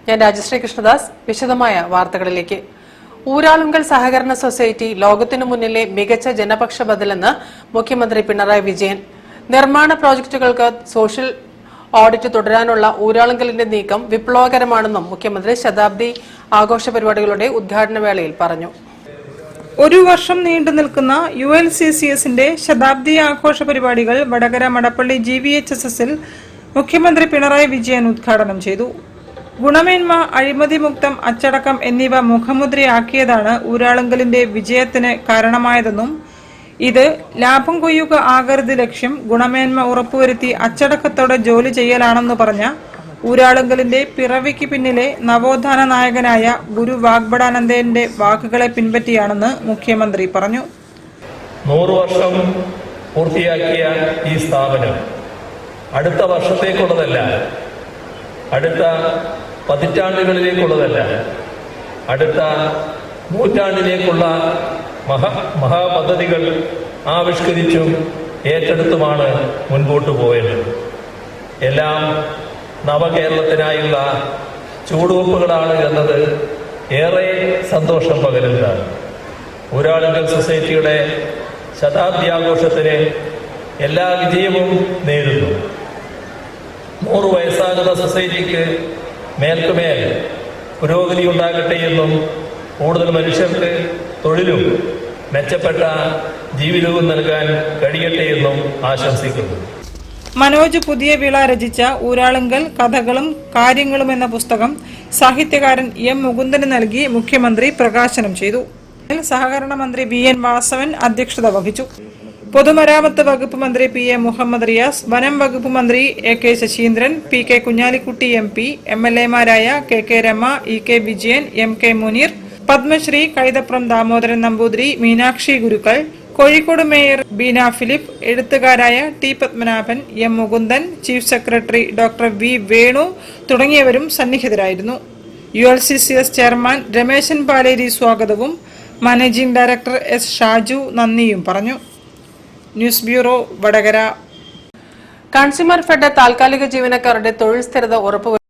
ഞാൻ രാജശ്രീ കൃഷ്ണദാസ്. വിശദമായ വാർത്തകളിലേക്ക്. ഊരാളുങ്കൽ സഹകരണ സൊസൈറ്റി ലോകത്തിനു മുന്നിലെ മികച്ച ജനപക്ഷ ബദലെന്ന് മുഖ്യമന്ത്രി പിണറായി വിജയൻ. നിർമ്മാണ പ്രോജക്ടുകൾക്ക് സോഷ്യൽ ഓഡിറ്റ് തുടരാനുള്ള ഊരാളുങ്കലിന്റെ നീക്കം വിപ്ലവകരമാണെന്നും മുഖ്യമന്ത്രി ശതാബ്ദി ആഘോഷ പരിപാടികളുടെ ഉദ്ഘാടന വേളയിൽ പറഞ്ഞു. ഒരു വർഷം നീണ്ടു നിൽക്കുന്ന ULCCSന്റെ ശതാബ്ദി ആഘോഷ പരിപാടികൾ വടകര മടപ്പള്ളി GVHSSൽ മുഖ്യമന്ത്രി പിണറായി വിജയൻ ഉദ്ഘാടനം ചെയ്തു. ഗുണമേന്മ, അഴിമതിമുക്തം, അച്ചടക്കം എന്നിവ മുഖമുദ്രയാക്കിയതാണ് ഊരാളുങ്കലിന്റെ വിജയത്തിന് കാരണമായതെന്നും ഇത് ലാഭം കൊയ്യുക ആകരുത് ലക്ഷ്യം, ഗുണമേന്മ ഉറപ്പുവരുത്തി അച്ചടക്കത്തോടെ ജോലി ചെയ്യലാണെന്ന് പറഞ്ഞ ഊരാളുങ്കലിന്റെ പിറവിക്ക് പിന്നിലെ നവോത്ഥാന നായകനായ ഗുരു വാഗ്ബടാനന്ദന്റെ വാക്കുകളെ പിൻപറ്റിയാണെന്ന് മുഖ്യമന്ത്രി പറഞ്ഞു. 100 വർഷം പൂർത്തിയാക്കിയ ഈ സ്ഥാപനം അടുത്ത വർഷത്തേക്കുള്ളതല്ല, അടുത്ത പതിറ്റാണ്ടുകളിലേക്കുള്ളതല്ല, അടുത്ത നൂറ്റാണ്ടിലേക്കുള്ള മഹാപദ്ധതികൾ ആവിഷ്കരിച്ചും ഏറ്റെടുത്തുമാണ് മുൻപോട്ട് പോയത്. എല്ലാം നവകേരളത്തിനായുള്ള ചുവടുവെപ്പുകളാണ് എന്നത് ഏറെ സന്തോഷം പകരുന്നതാണ്. ഊരാളുങ്കൽ സൊസൈറ്റിയുടെ ശതാബ്ദി ആഘോഷത്തിന് എല്ലാ വിജയവും നേരുന്നു. 100 വയസ്സാകുന്ന സൊസൈറ്റിക്ക് മേൽക്കുമേൽ പുരോഗതി ഉണ്ടാകട്ടെ എന്നും കൂടുതൽ മനുഷ്യർക്ക് തൊഴിലും മെച്ചപ്പെട്ട ജീവിതവും നൽകാൻ കഴിയട്ടെ എന്നും ആശംസിക്കുന്നു. മനോജ് പുതിയ വിള രചിച്ച ഊരാളുങ്കൽ കഥകളും കാര്യങ്ങളും എന്ന പുസ്തകം സാഹിത്യകാരൻ M. മുകുന്ദന് നൽകി മുഖ്യമന്ത്രി പ്രകാശനം ചെയ്തു. സഹകരണ മന്ത്രി VN വാസവൻ അധ്യക്ഷത വഹിച്ചു. പൊതുമരാമത്ത് വകുപ്പ് മന്ത്രി PM മുഹമ്മദ് റിയാസ്, വനം വകുപ്പ് മന്ത്രി AK Sasheendran, PK Kunhalikutty MP, MLAമാരായ KK Rema, EK Vijayan, MK Muneer, Padmashri Kaithapram Damodaran Namboothiri, Meenakshi Gurukkal, Kozhikode mayor Beena Philip, എഴുത്തുകാരായ T. Padmanabhan, M. Mukundan, chief secretary Dr. V. Venu തുടങ്ങിയവരും സന്നിഹിതരായിരുന്നു. ULCCS ചെയർമാൻ രമേശൻ പാലേരി സ്വാഗതവും മാനേജിംഗ് ഡയറക്ടർ S. ഷാജു നന്ദിയും പറഞ്ഞു. News bureau, Vadakara. Consumer fed താൽക്കാലിക ജീവനക്കാരുടെ തൊഴിൽ സ്ഥിരത ഉറപ്പുവരുത്തും.